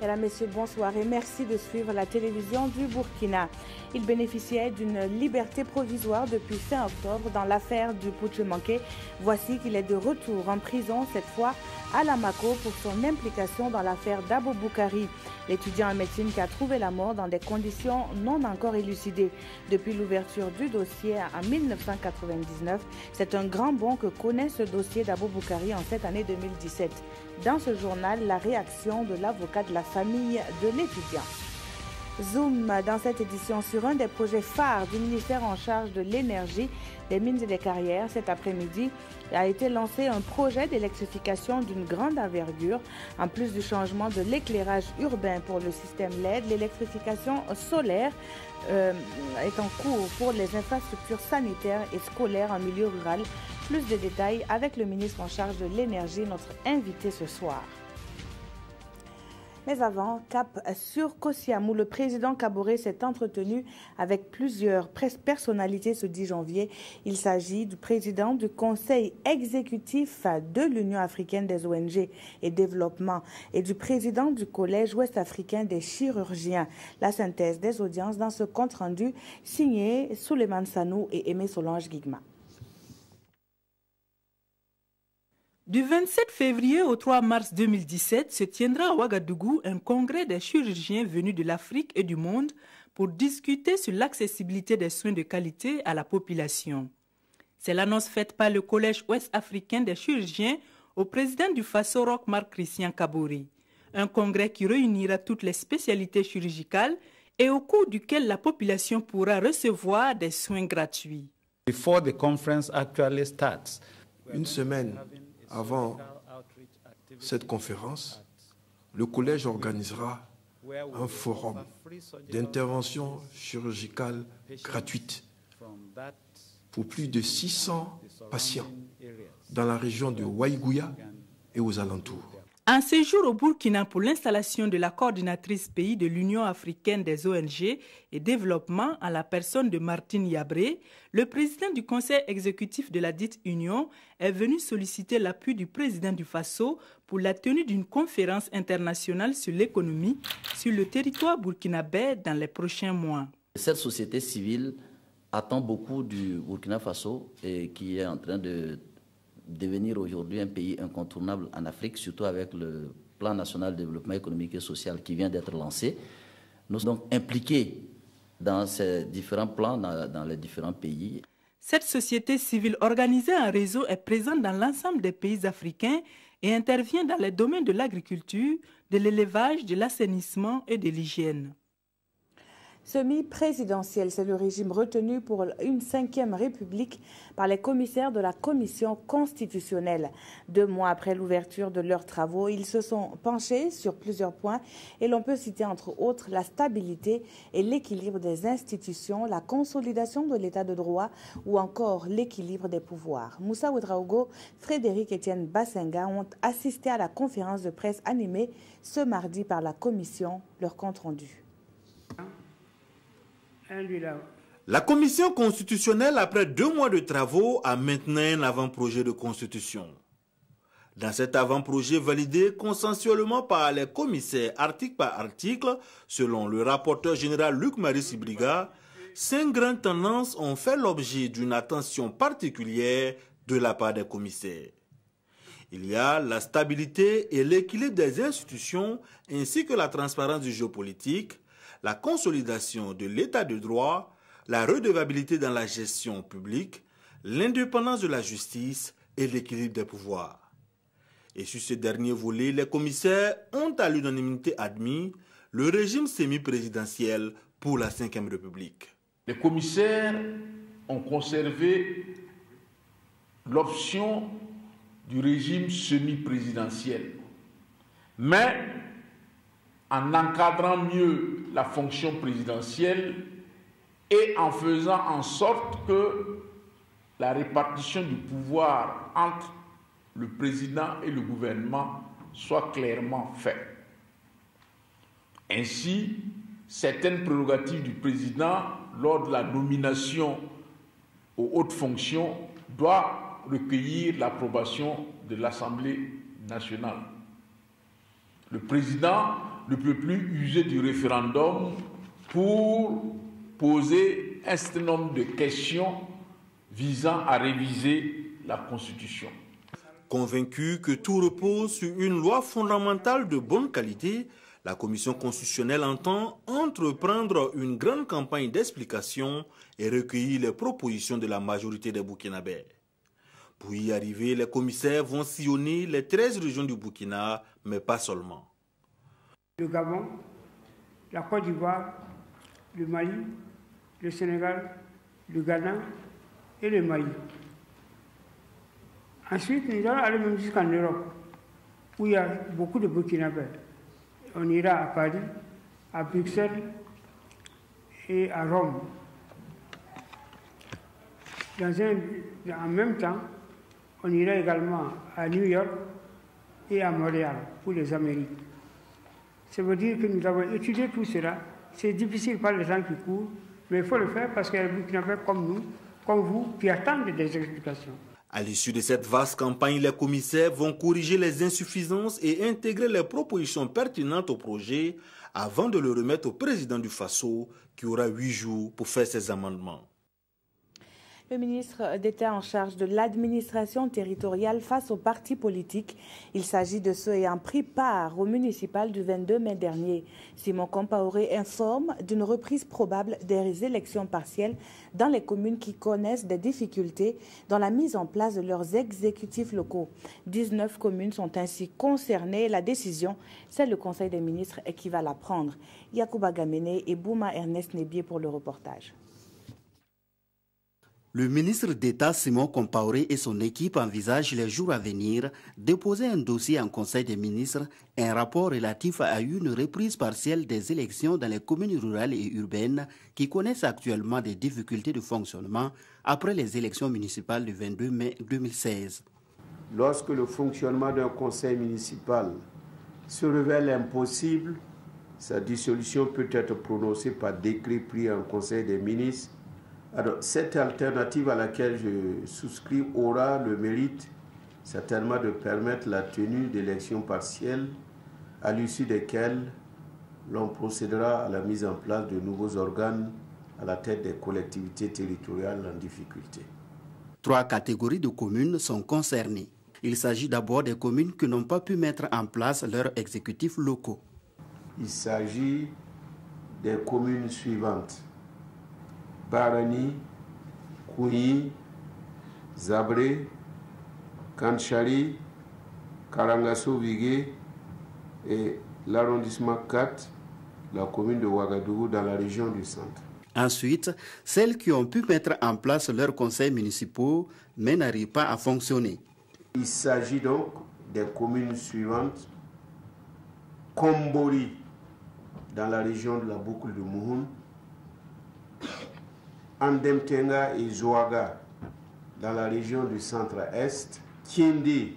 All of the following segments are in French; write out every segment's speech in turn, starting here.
Mesdames, Messieurs, bonsoir et merci de suivre la télévision du Burkina. Il bénéficiait d'une liberté provisoire depuis fin octobre dans l'affaire du putsch manqué. Voici qu'il est de retour en prison, cette fois à Lamako, pour son implication dans l'affaire d'Abou Boukari, l'étudiant en médecine qui a trouvé la mort dans des conditions non encore élucidées. Depuis l'ouverture du dossier en 1999, c'est un grand bond que connaît ce dossier d'Abou Boukari en cette année 2017. Dans ce journal, la réaction de l'avocat de la famille de l'étudiant. Zoom dans cette édition sur un des projets phares du ministère en charge de l'énergie, des mines et des carrières. Cet après-midi a été lancé un projet d'électrification d'une grande envergure. En plus du changement de l'éclairage urbain pour le système LED, l'électrification solaire est en cours pour les infrastructures sanitaires et scolaires en milieu rural. Plus de détails avec le ministre en charge de l'énergie, notre invité ce soir. Mais avant, cap sur Kosiam, où le président Kaboré s'est entretenu avec plusieurs personnalités ce 10 janvier. Il s'agit du président du Conseil exécutif de l'Union africaine des ONG et développement et du président du Collège ouest-africain des chirurgiens. La synthèse des audiences dans ce compte-rendu signé Souleymane Sanou et Aimé Solange Guigma. Du 27 février au 3 mars 2017 se tiendra à Ouagadougou un congrès des chirurgiens venus de l'Afrique et du monde pour discuter sur l'accessibilité des soins de qualité à la population. C'est l'annonce faite par le Collège ouest-africain des chirurgiens au président du Faso Roch Marc Christian Kaboré. Un congrès qui réunira toutes les spécialités chirurgicales et au cours duquel la population pourra recevoir des soins gratuits. Before the conference actually starts, une semaine avant cette conférence, le collège organisera un forum d'intervention chirurgicale gratuite pour plus de 600 patients dans la région de Waïgouya et aux alentours. Un séjour au Burkina pour l'installation de la coordinatrice pays de l'Union africaine des ONG et développement à la personne de Martine Yabré, le président du conseil exécutif de la dite Union est venu solliciter l'appui du président du Faso pour la tenue d'une conférence internationale sur l'économie sur le territoire burkinabé dans les prochains mois. Cette société civile attend beaucoup du Burkina Faso et qui est en train de devenir aujourd'hui un pays incontournable en Afrique, surtout avec le plan national de développement économique et social qui vient d'être lancé. Nous sommes donc impliqués dans ces différents plans dans les différents pays. Cette société civile organisée en réseau est présente dans l'ensemble des pays africains et intervient dans les domaines de l'agriculture, de l'élevage, de l'assainissement et de l'hygiène. Semi-présidentiel, c'est le régime retenu pour une 5e République par les commissaires de la Commission constitutionnelle. 2 mois après l'ouverture de leurs travaux, ils se sont penchés sur plusieurs points et l'on peut citer entre autres la stabilité et l'équilibre des institutions, la consolidation de l'état de droit ou encore l'équilibre des pouvoirs. Moussa Ouedraogo, Frédéric Etienne Bassenga ont assisté à la conférence de presse animée ce mardi par la Commission, leur compte rendu. La Commission constitutionnelle, après 2 mois de travaux, a maintenant un avant-projet de constitution. Dans cet avant-projet validé consensuellement par les commissaires article par article, selon le rapporteur général Luc-Marie Sibriga, 5 grandes tendances ont fait l'objet d'une attention particulière de la part des commissaires. Il y a la stabilité et l'équilibre des institutions ainsi que la transparence du jeu politique, la consolidation de l'état de droit, la redevabilité dans la gestion publique, l'indépendance de la justice et l'équilibre des pouvoirs. Et sur ce dernier volet, les commissaires ont à l'unanimité admis le régime semi-présidentiel pour la 5e République. Les commissaires ont conservé l'option du régime semi-présidentiel, mais en encadrant mieux la fonction présidentielle et en faisant en sorte que la répartition du pouvoir entre le président et le gouvernement soit clairement faite. Ainsi, certaines prérogatives du président lors de la nomination aux hautes fonctions doivent recueillir l'approbation de l'Assemblée nationale. Le président le peuple usé du référendum pour poser un certain nombre de questions visant à réviser la Constitution. Convaincu que tout repose sur une loi fondamentale de bonne qualité, la Commission constitutionnelle entend entreprendre une grande campagne d'explication et recueillir les propositions de la majorité des Burkinabés. Pour y arriver, les commissaires vont sillonner les 13 régions du Burkina, mais pas seulement. Le Gabon, la Côte d'Ivoire, le Mali, le Sénégal, le Ghana et le Mali. Ensuite, nous allons aller même jusqu'en Europe, où il y a beaucoup de Burkinabés. On ira à Paris, à Bruxelles et à Rome. En même temps, on ira également à New York et à Montréal pour les Amériques. Ça veut dire que nous avons étudié tout cela. C'est difficile par les gens qui courent, mais il faut le faire parce qu'il y a des Burkinabés comme nous, comme vous, qui attendent des explications. À l'issue de cette vaste campagne, les commissaires vont corriger les insuffisances et intégrer les propositions pertinentes au projet avant de le remettre au président du Faso, qui aura 8 jours pour faire ses amendements. Le ministre d'État en charge de l'administration territoriale face aux partis politiques. Il s'agit de ceux ayant pris part au municipal du 22 mai dernier. Simon Compaoré informe d'une reprise probable des élections partielles dans les communes qui connaissent des difficultés dans la mise en place de leurs exécutifs locaux. 19 communes sont ainsi concernées. La décision, c'est le Conseil des ministres qui va la prendre. Yacouba Gamene et Bouma Ernest Nebié pour le reportage. Le ministre d'État Simon Compaoré et son équipe envisagent les jours à venir déposer un dossier en Conseil des ministres, un rapport relatif à une reprise partielle des élections dans les communes rurales et urbaines qui connaissent actuellement des difficultés de fonctionnement après les élections municipales du 22 mai 2016. Lorsque le fonctionnement d'un conseil municipal se révèle impossible, sa dissolution peut être prononcée par décret pris en Conseil des ministres. Alors, cette alternative à laquelle je souscris aura le mérite certainement de permettre la tenue d'élections partielles à l'issue desquelles l'on procédera à la mise en place de nouveaux organes à la tête des collectivités territoriales en difficulté. 3 catégories de communes sont concernées. Il s'agit d'abord des communes qui n'ont pas pu mettre en place leurs exécutifs locaux. Il s'agit des communes suivantes: Barani, Kouyi, Zabré, Kanchari, Karangasso-Vigué et l'arrondissement 4, la commune de Ouagadougou dans la région du centre. Ensuite, celles qui ont pu mettre en place leurs conseils municipaux mais n'arrivent pas à fonctionner. Il s'agit donc des communes suivantes: Kombori dans la région de la boucle de Mouhoun, Andemtenga et Zouaga dans la région du centre-est, Kiendi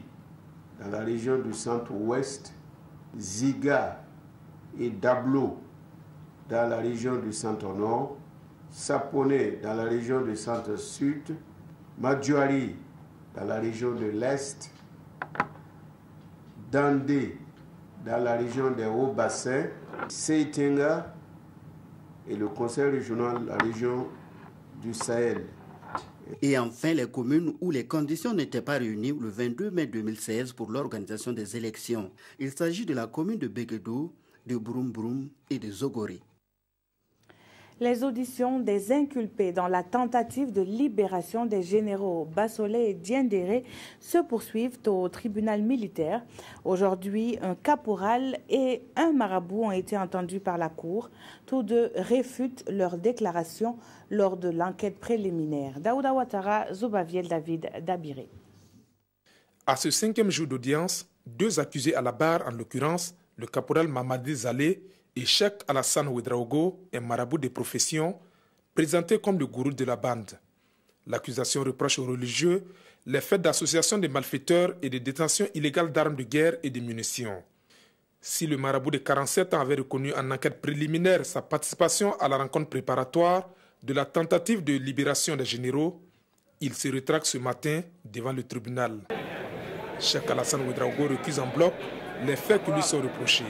dans la région du centre-ouest, Ziga et Dablo dans la région du centre-nord, Sapone dans la région du centre-sud, Madjouari dans la région de l'est, Dandé dans la région des Hauts-Bassins, Seitenga et le conseil régional de la région du Sahel. Et enfin, les communes où les conditions n'étaient pas réunies le 22 mai 2016 pour l'organisation des élections. Il s'agit de la commune de Béguédou, de Broumbroum et de Zogoré. Les auditions des inculpés dans la tentative de libération des généraux Bassolé et Diendéré se poursuivent au tribunal militaire. Aujourd'hui, un caporal et un marabout ont été entendus par la Cour. Tous deux réfutent leurs déclarations lors de l'enquête préliminaire. Daouda Ouattara, Zubaviel David Dabiré. À ce 5e jour d'audience, 2 accusés à la barre, en l'occurrence le caporal Mamadi Zalé et Cheikh Alassane Ouedraogo, un marabout de profession, présenté comme le gourou de la bande. L'accusation reproche aux religieux les faits d'association de malfaiteurs et de détention illégale d'armes de guerre et de munitions. Si le marabout de 47 ans avait reconnu en enquête préliminaire sa participation à la rencontre préparatoire de la tentative de libération des généraux, il se rétracte ce matin devant le tribunal. Cheikh Alassane Ouedraogo récuse en bloc les faits qui lui sont reprochés.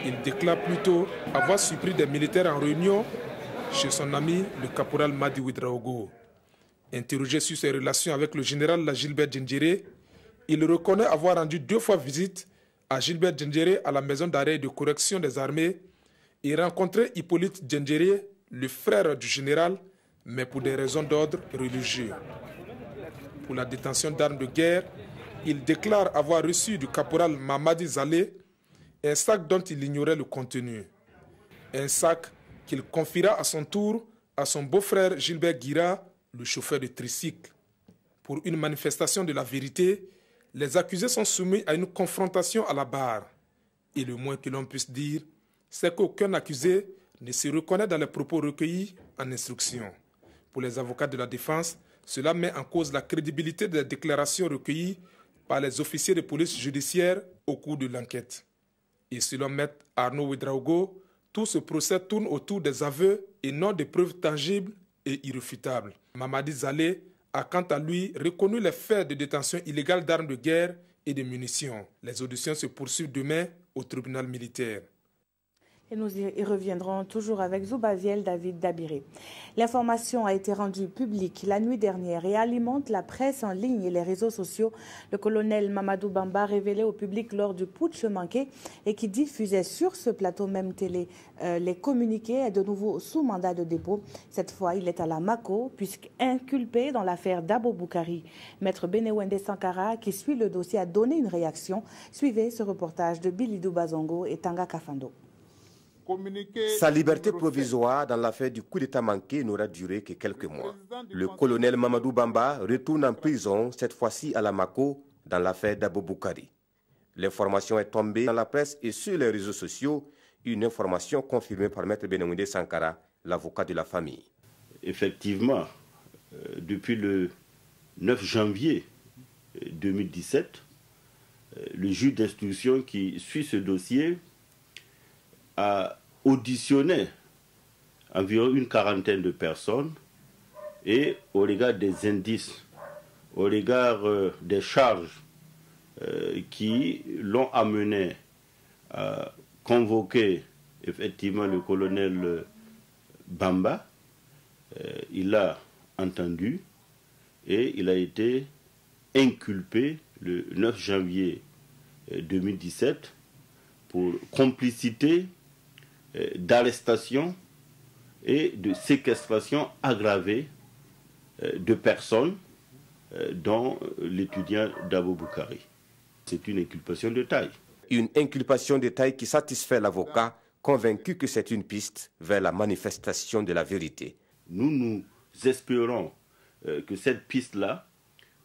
Il déclare plutôt avoir surpris des militaires en réunion chez son ami, le caporal Madi Ouedraogo. Interrogé sur ses relations avec le général Gilbert Diendéré, il reconnaît avoir rendu 2 fois visite à Gilbert Diendéré à la maison d'arrêt et de correction des armées et rencontré Hippolyte Diendéré, le frère du général, mais pour des raisons d'ordre religieux. Pour la détention d'armes de guerre, il déclare avoir reçu du caporal Mamadi Zalé un sac dont il ignorait le contenu. Un sac qu'il confiera à son tour à son beau-frère Gilbert Guira, le chauffeur de tricycle. Pour une manifestation de la vérité, les accusés sont soumis à une confrontation à la barre. Et le moins que l'on puisse dire, c'est qu'aucun accusé ne se reconnaît dans les propos recueillis en instruction. Pour les avocats de la défense, cela met en cause la crédibilité des déclarations recueillies par les officiers de police judiciaire au cours de l'enquête. Et selon Maître Arnaud Ouedraogo, tout ce procès tourne autour des aveux et non des preuves tangibles et irréfutables. Mamadi Zalé a quant à lui reconnu les faits de détention illégale d'armes de guerre et de munitions. Les auditions se poursuivent demain au tribunal militaire. Et nous y reviendrons toujours avec Zoubaviel David Dabiré. L'information a été rendue publique la nuit dernière et alimente la presse en ligne et les réseaux sociaux. Le colonel Mamadou Bamba révélé au public lors du putsch manqué et qui diffusait sur ce plateau même télé les communiqués est de nouveau sous mandat de dépôt. Cette fois, il est à la Mako puisqu'inculpé dans l'affaire Dabo Boukari. Maître Benewende Sankara, qui suit le dossier, a donné une réaction. Suivez ce reportage de Bilidou Bazongo et Tanga Kafando. Sa liberté provisoire dans l'affaire du coup d'État manqué n'aura duré que quelques mois. Le colonel Mamadou Bamba retourne en prison, cette fois-ci à la Mako, dans l'affaire Dabo Boukari. L'information est tombée dans la presse et sur les réseaux sociaux, une information confirmée par Maître Benewende Sankara, l'avocat de la famille. Effectivement, depuis le 9 janvier 2017, le juge d'instruction qui suit ce dossier a auditionné environ une quarantaine de personnes et au regard des indices, au regard des charges qui l'ont amené à convoquer effectivement le colonel Bamba, il a entendu et il a été inculpé le 9 janvier 2017 pour complicité d'arrestation et de séquestration aggravée de personnes, dont l'étudiant Dabo Boukari. C'est une inculpation de taille. Une inculpation de taille qui satisfait l'avocat, convaincu que c'est une piste vers la manifestation de la vérité. Nous espérons que cette piste-là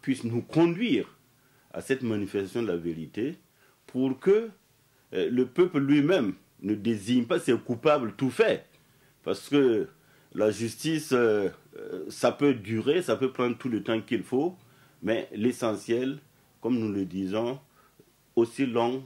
puisse nous conduire à cette manifestation de la vérité pour que le peuple lui-même ne désigne pas ses coupables tout faits. Parce que la justice, ça peut durer, ça peut prendre tout le temps qu'il faut, mais l'essentiel, comme nous le disons, aussi long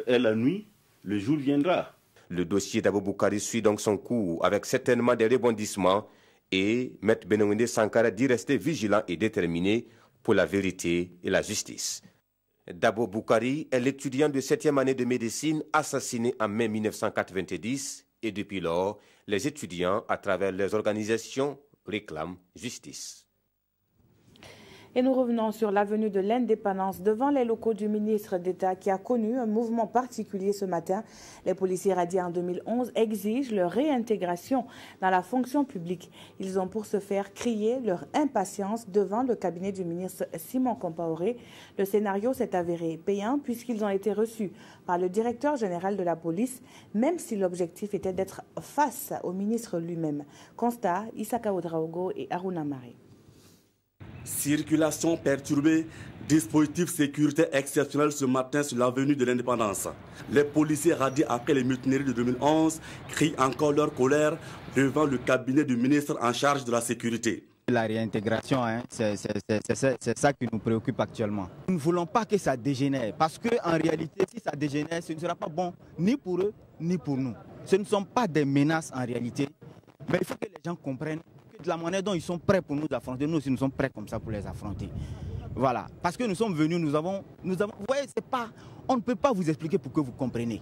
est la nuit, le jour viendra. Le dossier d'Abo Boukari suit donc son cours avec certainement des rebondissements et Maître Benewende Sankara dit rester vigilant et déterminé pour la vérité et la justice. Dabo Boukari est l'étudiant de 7e année de médecine assassiné en mai 1990 et depuis lors, les étudiants, à travers les organisations, réclament justice. Et nous revenons sur l'avenue de l'Indépendance devant les locaux du ministre d'État qui a connu un mouvement particulier ce matin. Les policiers radiés en 2011 exigent leur réintégration dans la fonction publique. Ils ont pour ce faire crié leur impatience devant le cabinet du ministre Simon Compaoré. Le scénario s'est avéré payant puisqu'ils ont été reçus par le directeur général de la police, même si l'objectif était d'être face au ministre lui-même. Constat, Isaka Ouedraogo et Aruna Mare. Circulation perturbée, dispositif sécurité exceptionnel ce matin sur l'avenue de l'Indépendance. Les policiers radiés après les mutineries de 2011 crient encore leur colère devant le cabinet du ministre en charge de la sécurité. La réintégration, c'est ça qui nous préoccupe actuellement. Nous ne voulons pas que ça dégénère parce qu'en réalité, si ça dégénère, ce ne sera pas bon ni pour eux ni pour nous. Ce ne sont pas des menaces en réalité, mais il faut que les gens comprennent de la manière dont ils sont prêts pour nous affronter, nous aussi nous sommes prêts comme ça pour les affronter. Voilà, parce que nous sommes venus, nous avons vous voyez, c'est pas, on ne peut pas vous expliquer pour que vous compreniez.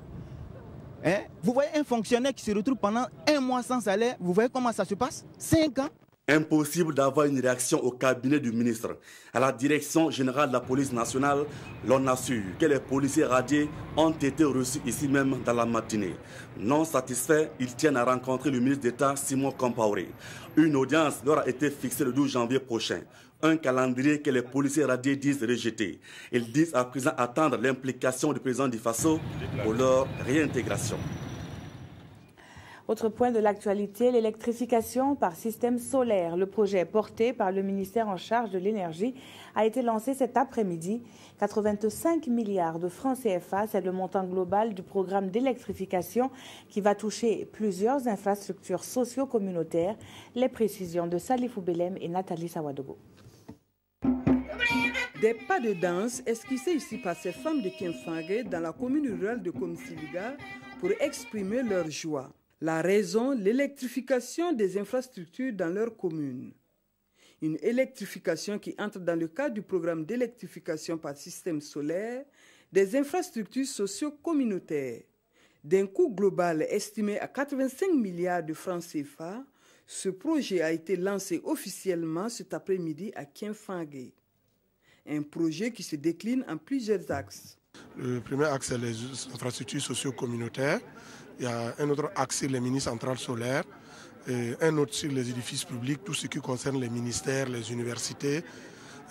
Hein? Vous voyez un fonctionnaire qui se retrouve pendant 1 mois sans salaire, vous voyez comment ça se passe? 5 ans? Impossible d'avoir une réaction au cabinet du ministre. À la direction générale de la police nationale, l'on assure que les policiers radiés ont été reçus ici même dans la matinée. Non satisfaits, ils tiennent à rencontrer le ministre d'État Simon Compaoré. Une audience leur a été fixée le 12 janvier prochain. Un calendrier que les policiers radiés disent rejeter. Ils disent à présent attendre l'implication du président du Faso pour leur réintégration. Autre point de l'actualité, l'électrification par système solaire. Le projet porté par le ministère en charge de l'énergie a été lancé cet après-midi. 85 milliards de francs CFA, c'est le montant global du programme d'électrification qui va toucher plusieurs infrastructures socio-communautaires. Les précisions de Salifou Belem et Nathalie Sawadogo. Des pas de danse esquissés ici par ces femmes de Kiemfangé dans la commune rurale de Komsiliga pour exprimer leur joie. La raison, l'électrification des infrastructures dans leur commune. Une électrification qui entre dans le cadre du programme d'électrification par système solaire des infrastructures socio-communautaires. D'un coût global estimé à 85 milliards de francs CFA, ce projet a été lancé officiellement cet après-midi à Kiemfangé. Un projet qui se décline en plusieurs axes. Le premier axe, c'est les infrastructures socio-communautaires. Il y a un autre axe sur les mini-centrales solaires, et un autre sur les édifices publics, tout ce qui concerne les ministères, les universités.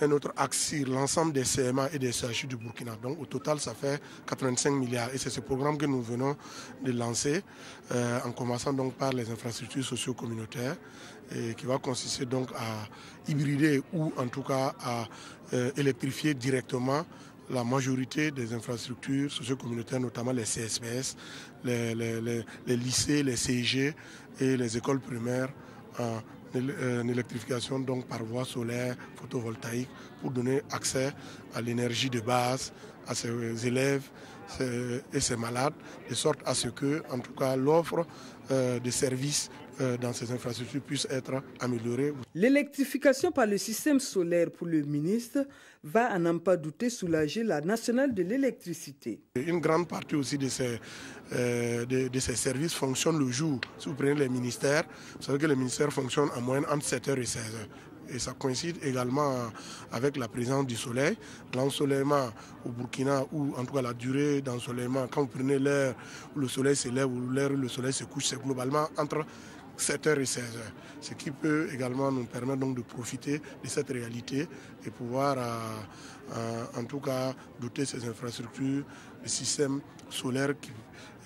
Un autre axe sur l'ensemble des CMA et des CHU du Burkina. Donc au total, ça fait 85 milliards. Et c'est ce programme que nous venons de lancer, en commençant donc par les infrastructures socio-communautaires, et qui va consister donc à hybrider ou en tout cas à électrifier directement la majorité des infrastructures socio-communautaires, notamment les CSPS, les lycées, les CIG et les écoles primaires en électrification donc par voie solaire, photovoltaïque, pour donner accès à l'énergie de base à ces élèves et ces malades, de sorte à ce que, en tout cas, l'offre de services dans ces infrastructures puisse être améliorée. L'électrification par le système solaire pour le ministre va, à n'en pas douter, soulager la nationale de l'électricité. Une grande partie aussi de ces services fonctionnent le jour. Si vous prenez les ministères, vous savez que les ministères fonctionnent en moyenne entre 7h et 16h. Et ça coïncide également avec la présence du soleil. L'ensoleillement au Burkina, ou en tout cas la durée d'ensoleillement, quand vous prenez l'heure où le soleil se lève ou l'heure où le soleil se couche, c'est globalement entre 7h et 16h. Ce qui peut également nous permettre donc de profiter de cette réalité et pouvoir en tout cas doter ces infrastructures de systèmes solaires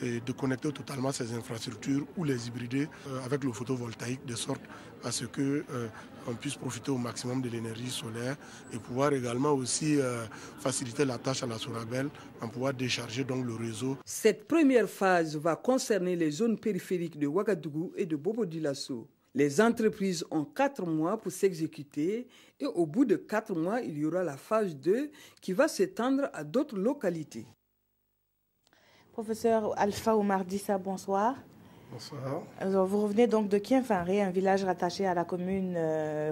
et de connecter totalement ces infrastructures ou les hybrider avec le photovoltaïque de sorte à ce qu'on puisse profiter au maximum de l'énergie solaire et pouvoir également aussi faciliter la tâche à la Sorabel en pouvoir décharger donc le réseau. Cette première phase va concerner les zones périphériques de Ouagadougou et de Bobo-Dioulasso. Les entreprises ont 4 mois pour s'exécuter et au bout de 4 mois, il y aura la phase 2 qui va s'étendre à d'autres localités. Professeur Alpha Oumar Dissa, bonsoir. Bonsoir. Alors, vous revenez donc de Kiemfangé, un village rattaché à la commune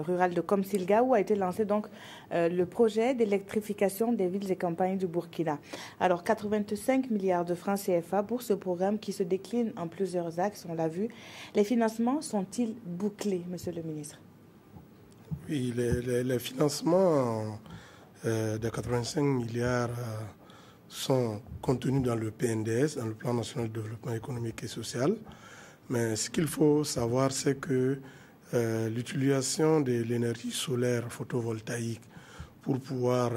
rurale de Komsilga, où a été lancé donc le projet d'électrification des villes et campagnes du Burkina. Alors, 85 milliards de francs CFA pour ce programme qui se décline en plusieurs axes, on l'a vu. Les financements sont-ils bouclés, monsieur le ministre? Oui, les financements de 85 milliards sont contenus dans le PNDS, dans le Plan national de développement économique et social. Mais ce qu'il faut savoir, c'est que l'utilisation de l'énergie solaire photovoltaïque pour pouvoir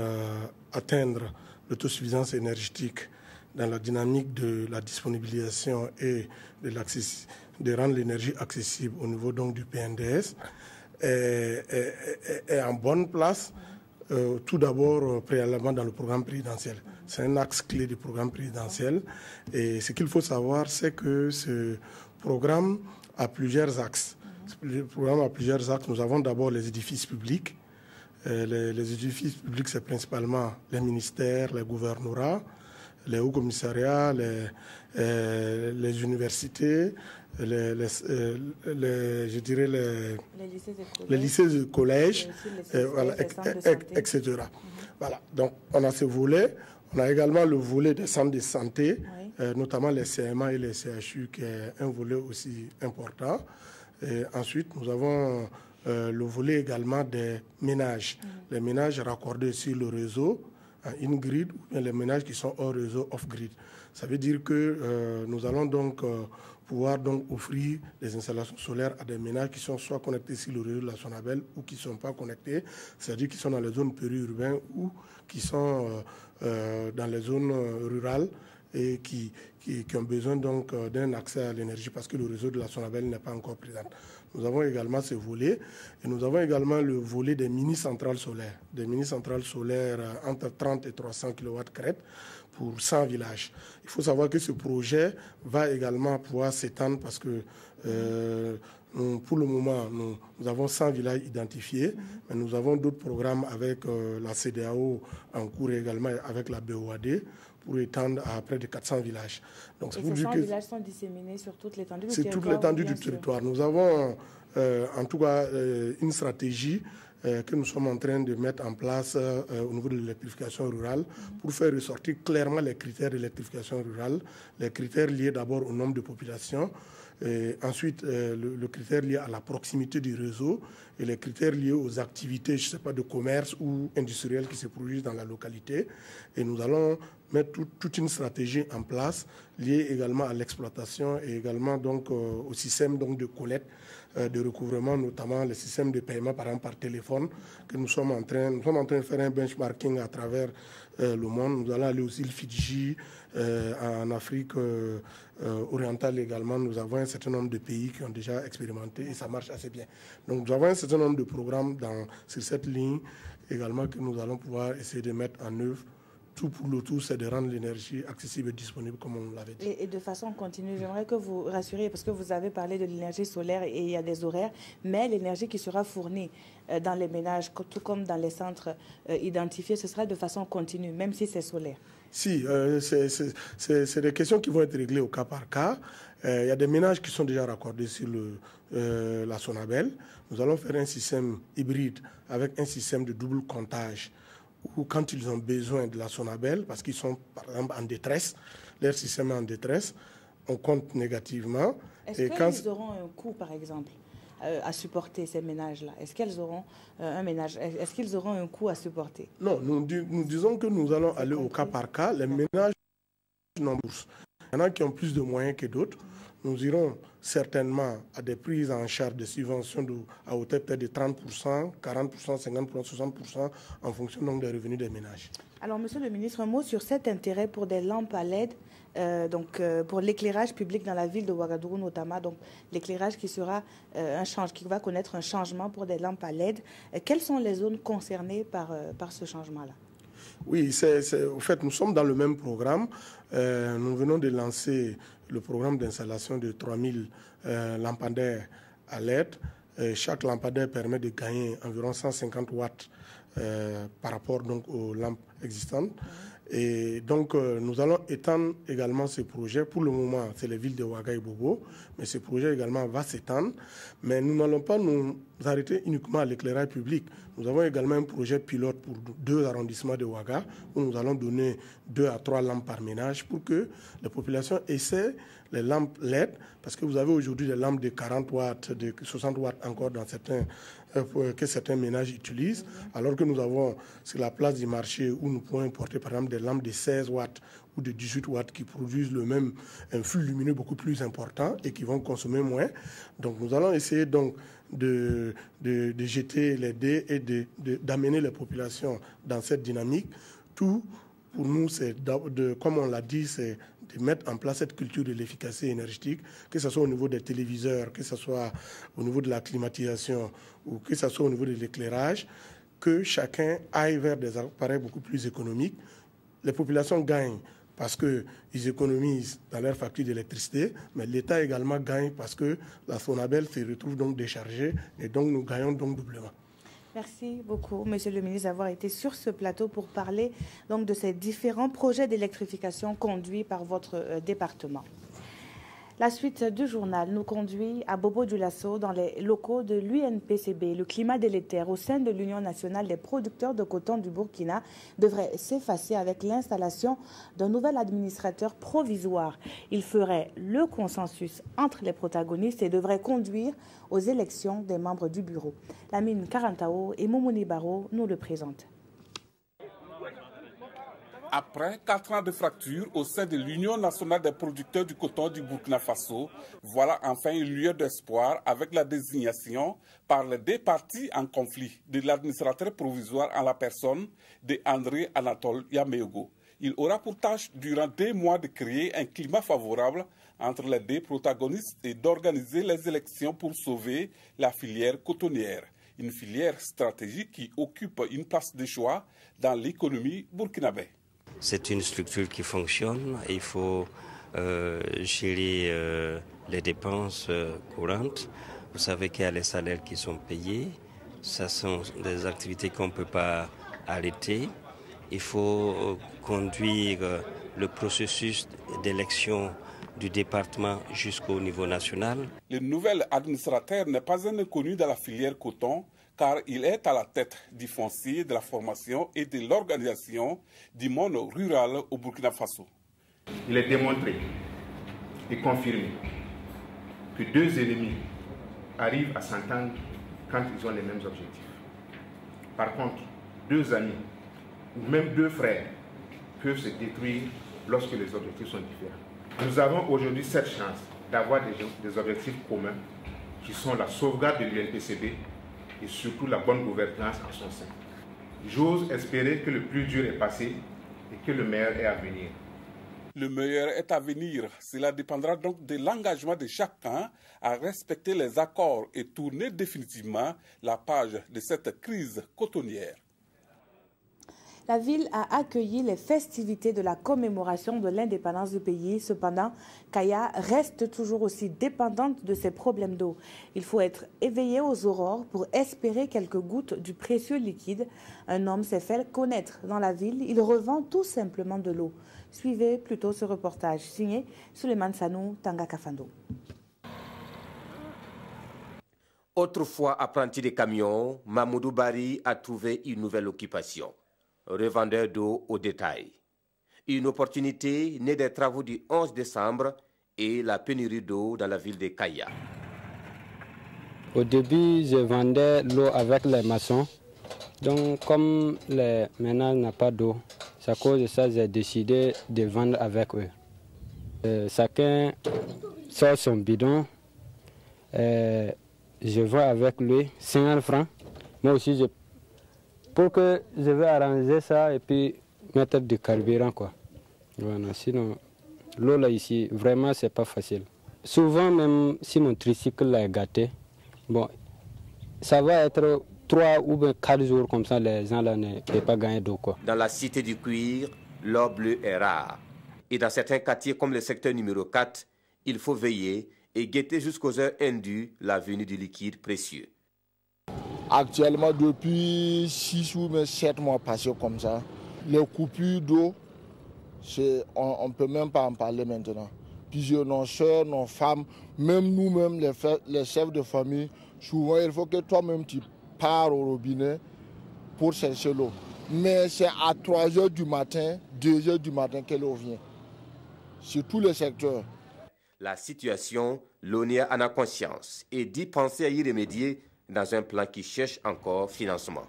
atteindre l'autosuffisance énergétique dans la dynamique de la disponibilisation et de rendre l'énergie accessible au niveau donc du PNDS est en bonne place. Tout d'abord, préalablement dans le programme présidentiel. C'est un axe clé du programme présidentiel. Et ce qu'il faut savoir, c'est que ce programme a plusieurs axes. Le programme a plusieurs axes. Nous avons d'abord les édifices publics. Les édifices publics, c'est principalement les ministères, les gouvernorats, les hauts commissariats, les universités, les lycées et collèges, voilà, etc. Voilà. Donc, on a ce volet. On a également le volet des centres de santé, notamment les CMA et les CHU, qui est un volet aussi important. Et ensuite, nous avons le volet également des ménages. Les ménages raccordés sur le réseau, in-grid, ou bien les ménages qui sont hors réseau, off-grid. Ça veut dire que nous allons donc pouvoir donc offrir des installations solaires à des ménages qui sont soit connectés sur le réseau de la Sonabel ou qui ne sont pas connectés, c'est-à-dire qui sont dans les zones périurbaines ou qui sont dans les zones rurales et qui ont besoin donc d'un accès à l'énergie parce que le réseau de la Sonabel n'est pas encore présent. Nous avons également ce volet et nous avons également le volet des mini-centrales solaires. Des mini-centrales solaires entre 30 et 300 kW crête pour 100 villages. Il faut savoir que ce projet va également pouvoir s'étendre parce que pour le moment, nous avons 100 villages identifiés, mais nous avons d'autres programmes avec la CEDEAO en cours également avec la BOAD pour étendre à près de 400 villages. Donc, et ces 100 villages sont disséminés sur toute l'étendue du territoire? C'est toute l'étendue du territoire. Nous avons en tout cas une stratégie que nous sommes en train de mettre en place au niveau de l'électrification rurale pour faire ressortir clairement les critères d'électrification rurale, les critères liés d'abord au nombre de populations, et ensuite le critère lié à la proximité du réseau et les critères liés aux activités, je ne sais pas, de commerce ou industrielles qui se produisent dans la localité. Et nous allons mettre toute une stratégie en place liée également à l'exploitation et également donc au système donc de collecte, de recouvrement, notamment le système de paiement par exemple par téléphone que nous sommes en train de faire un benchmarking à travers le monde. Nous allons aller aussi le Fidji, en Afrique orientale également. Nous avons un certain nombre de pays qui ont déjà expérimenté et ça marche assez bien. Donc nous avons un certain nombre de programmes sur cette ligne également que nous allons pouvoir essayer de mettre en œuvre. Tout pour le tout, c'est de rendre l'énergie accessible et disponible, comme on l'avait dit. Et de façon continue, j'aimerais que vous rassuriez, parce que vous avez parlé de l'énergie solaire et il y a des horaires, mais l'énergie qui sera fournie dans les ménages, tout comme dans les centres identifiés, ce sera de façon continue, même si c'est solaire. Si, c'est des questions qui vont être réglées au cas par cas. Il y a des ménages qui sont déjà raccordés sur la Sonabel. Nous allons faire un système hybride avec un système de double comptage ou quand ils ont besoin de la Sonabel, parce qu'ils sont par exemple en détresse, leur système est en détresse, on compte négativement. Est-ce qu'ils auront un coût, par exemple, à supporter ces ménages-là? Est-ce qu'ils auront est-ce qu'ils auront un coût à supporter? Non, nous disons que nous allons aller au cas par cas. Les ménages non bourse. Il y en a qui ont plus de moyens que d'autres. Nous irons certainement à des prises en charge de subventions à hauteur peut-être de 30%, 40%, 50%, 60% en fonction donc des revenus des ménages. Alors, Monsieur le ministre, un mot sur cet intérêt pour des lampes à LED, pour l'éclairage public dans la ville de Ouagadougou notamment, donc l'éclairage qui sera qui va connaître un changement pour des lampes à LED. Quelles sont les zones concernées par ce changement-là? Oui, au fait, nous sommes dans le même programme. Nous venons de lancer le programme d'installation de 3000 lampadaires à LED. Chaque lampadaire permet de gagner environ 150 watts par rapport donc aux lampes existantes. Et donc, nous allons étendre également ce projet. Pour le moment, c'est les villes de Ouaga et Bobo, mais ce projet également va s'étendre. Mais nous n'allons pas nous arrêter uniquement à l'éclairage public. Nous avons également un projet pilote pour 2 arrondissements de Ouaga, où nous allons donner 2 à 3 lampes par ménage pour que les populations essaient les lampes LED, parce que vous avez aujourd'hui des lampes de 40 watts, de 60 watts encore dans que certains ménages utilisent, alors que nous avons sur la place du marché où nous pouvons importer par exemple des lampes de 16 watts ou de 18 watts qui produisent un flux lumineux beaucoup plus important et qui vont consommer moins. Donc nous allons essayer donc de jeter les dés et d'amener les populations dans cette dynamique. Tout pour nous, c'est comme on l'a dit, c'est de mettre en place cette culture de l'efficacité énergétique, que ce soit au niveau des téléviseurs, que ce soit au niveau de la climatisation ou que ce soit au niveau de l'éclairage, que chacun aille vers des appareils beaucoup plus économiques. Les populations gagnent parce qu'ils économisent dans leur facture d'électricité, mais l'État également gagne parce que la Sonabel se retrouve donc déchargée et donc nous gagnons donc doublement. Merci beaucoup, Monsieur le ministre, d'avoir été sur ce plateau pour parler donc de ces différents projets d'électrification conduits par votre département. La suite du journal nous conduit à Bobo-Dioulasso dans les locaux de l'UNPCB. Le climat délétère au sein de l'Union nationale des producteurs de coton du Burkina devrait s'effacer avec l'installation d'un nouvel administrateur provisoire. Il ferait le consensus entre les protagonistes et devrait conduire aux élections des membres du bureau. Lamine Karantao et Moumouni Baro nous le présentent. Après 4 ans de fracture au sein de l'Union nationale des producteurs du coton du Burkina Faso, voilà enfin une lueur d'espoir avec la désignation par les deux parties en conflit de l'administrateur provisoire en la personne de André Anatole Yameogo. Il aura pour tâche durant 2 mois de créer un climat favorable entre les deux protagonistes et d'organiser les élections pour sauver la filière cotonnière. Une filière stratégique qui occupe une place de choix dans l'économie burkinabé. C'est une structure qui fonctionne. Il faut gérer les dépenses courantes. Vous savez qu'il y a les salaires qui sont payés. Ce sont des activités qu'on ne peut pas arrêter. Il faut conduire le processus d'élection du département jusqu'au niveau national. Le nouvel administrateur n'est pas un inconnu dans la filière coton, car il est à la tête du foncier, de la formation et de l'organisation du monde rural au Burkina Faso. Il est démontré et confirmé que 2 ennemis arrivent à s'entendre quand ils ont les mêmes objectifs. Par contre, 2 amis ou même 2 frères peuvent se détruire lorsque les objectifs sont différents. Nous avons aujourd'hui cette chance d'avoir des objectifs communs qui sont la sauvegarde de l'UNPCB et surtout la bonne gouvernance en son sein. J'ose espérer que le plus dur est passé et que le meilleur est à venir. Le meilleur est à venir. Cela dépendra donc de l'engagement de chacun à respecter les accords et tourner définitivement la page de cette crise cotonnière. La ville a accueilli les festivités de la commémoration de l'indépendance du pays. Cependant, Kaya reste toujours aussi dépendante de ses problèmes d'eau. Il faut être éveillé aux aurores pour espérer quelques gouttes du précieux liquide. Un homme s'est fait connaître dans la ville. Il revend tout simplement de l'eau. Suivez plutôt ce reportage signé Suleiman Sanou Tanga Kafando. Autrefois apprenti de camions, Mamoudou Bari a trouvé une nouvelle occupation. Revendeur d'eau au détail. Une opportunité née des travaux du 11 décembre et la pénurie d'eau dans la ville de Kaya. Au début, je vendais l'eau avec les maçons. Donc, comme les ménages n'ont pas d'eau, c'est à cause de ça que j'ai décidé de vendre avec eux. Chacun sort son bidon. Je vends avec lui 50 francs. Moi aussi, pour que je vais arranger ça et puis mettre du carburant, quoi. Voilà, sinon, l'eau là ici, vraiment, c'est pas facile. Souvent, même si mon tricycle là est gâté, bon, ça va être 3 ou 4 jours comme ça, les gens là ne peuvent pas gagner d'eau, quoi. Dans la cité du cuir, l'or bleu est rare. Et dans certains quartiers comme le secteur numéro 4, il faut veiller et guetter jusqu'aux heures indues la venue du liquide précieux. Actuellement, depuis 6 ou 7 mois passés comme ça, les coupures d'eau, on ne peut même pas en parler maintenant. Plusieurs, nos soeurs, nos femmes, même nous-mêmes, les chefs de famille, souvent il faut que toi-même tu pars au robinet pour chercher l'eau. Mais c'est à 3 h du matin, 2 h du matin que l'eau vient. Sur tous les secteurs. La situation, l'ONIA en a conscience et dit penser à y remédier dans un plan qui cherche encore financement.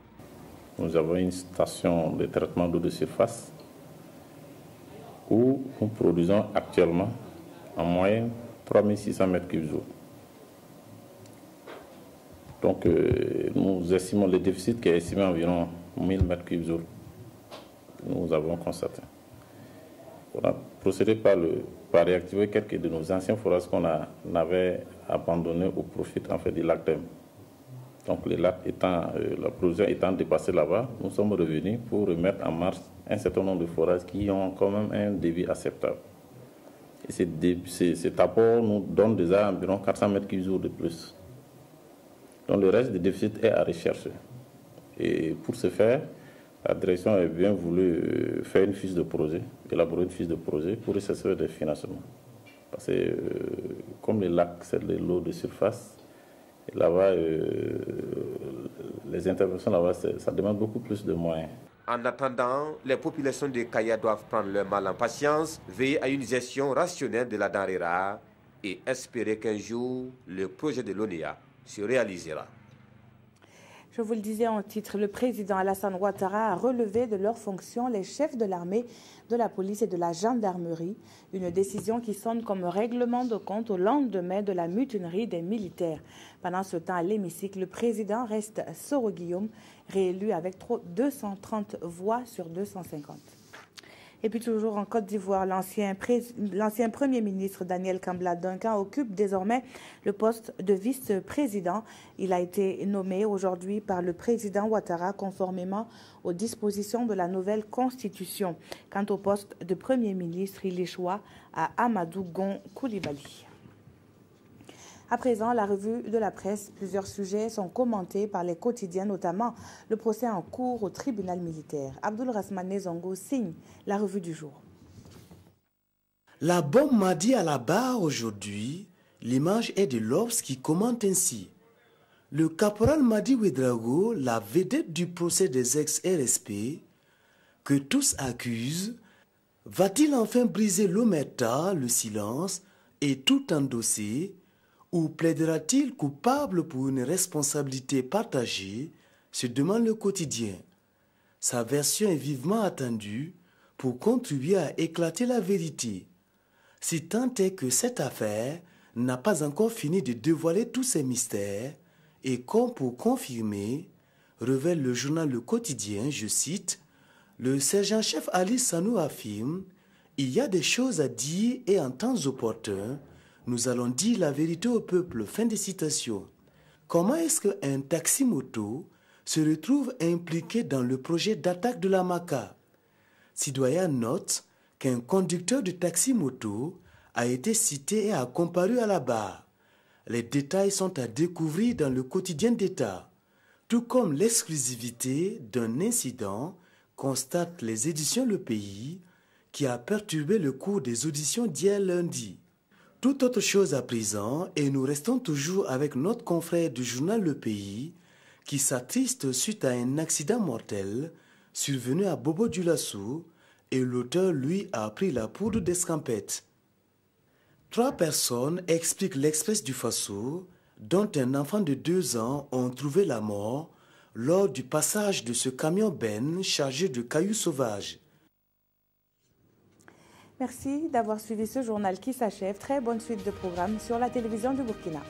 Nous avons une station de traitement d'eau de surface où nous produisons actuellement en moyenne 3600 m3 d'eau. Donc nous estimons le déficit qui est estimé à environ 1000 m3 d'eau. Nous avons constaté. On a procédé par réactiver quelques de nos anciens forages qu'on avait abandonnés au profit en fait, du lac d'Em. Donc les lacs la production étant dépassée là-bas, nous sommes revenus pour remettre en marche un certain nombre de forages qui ont quand même un débit acceptable. Et cet apport nous donne déjà environ 400 m3 de plus. Donc le reste du déficit est à rechercher. Et pour ce faire, la direction a bien voulu faire une fiche de projet, élaborer une fiche de projet pour rechercher des financements. Parce que comme les lacs, c'est de l'eau de surface, là-bas, les interventions là-bas, ça demande beaucoup plus de moyens. En attendant, les populations de Kaya doivent prendre leur mal en patience, veiller à une gestion rationnelle de la denrée rare et espérer qu'un jour, le projet de l'ONEA se réalisera. Je vous le disais en titre, le président Alassane Ouattara a relevé de leurs fonctions les chefs de l'armée, de la police et de la gendarmerie. Une décision qui sonne comme règlement de compte au lendemain de la mutinerie des militaires. Pendant ce temps, à l'hémicycle, le président reste Soro Guillaume, réélu avec 230 voix sur 250. Et puis toujours en Côte d'Ivoire, l'ancien Premier ministre Daniel Kambla-Duncan occupe désormais le poste de vice-président. Il a été nommé aujourd'hui par le président Ouattara conformément aux dispositions de la nouvelle constitution. Quant au poste de Premier ministre, il échoua à Amadou Gon Coulibaly. À présent, la revue de la presse, plusieurs sujets sont commentés par les quotidiens, notamment le procès en cours au tribunal militaire. Abdoul Rasmane Zongo signe la revue du jour. La bombe m'a dit à la barre aujourd'hui, l'image est de l'Obs qui commente ainsi. Le caporal Madi Ouedraogo, la vedette du procès des ex-RSP, que tous accusent, va-t-il enfin briser l'omerta, le silence et tout endosser? Ou plaidera-t-il coupable pour une responsabilité partagée, se demande le quotidien. Sa version est vivement attendue pour contribuer à éclater la vérité. Si tant est que cette affaire n'a pas encore fini de dévoiler tous ses mystères, et comme pour confirmer, révèle le journal Le Quotidien, je cite, le sergent-chef Ali Sanou affirme « Il y a des choses à dire et en temps opportun, nous allons dire la vérité au peuple. » Fin de citation. Comment est-ce qu'un taxi-moto se retrouve impliqué dans le projet d'attaque de la MACA? Citoyen note qu'un conducteur de taxi-moto a été cité et a comparu à la barre. Les détails sont à découvrir dans le quotidien d'État, tout comme l'exclusivité d'un incident, constate les éditions Le Pays, qui a perturbé le cours des auditions d'hier lundi. Tout autre chose à présent, et nous restons toujours avec notre confrère du journal Le Pays, qui s'attriste suite à un accident mortel survenu à Bobo-Dioulasso, et l'auteur, lui, a pris la poudre d'escampette. 3 personnes, explique l'Express du Faso, dont un enfant de 2 ans, ont trouvé la mort lors du passage de ce camion-ben chargé de cailloux sauvages. Merci d'avoir suivi ce journal qui s'achève. Très bonne suite de programmes sur la télévision du Burkina.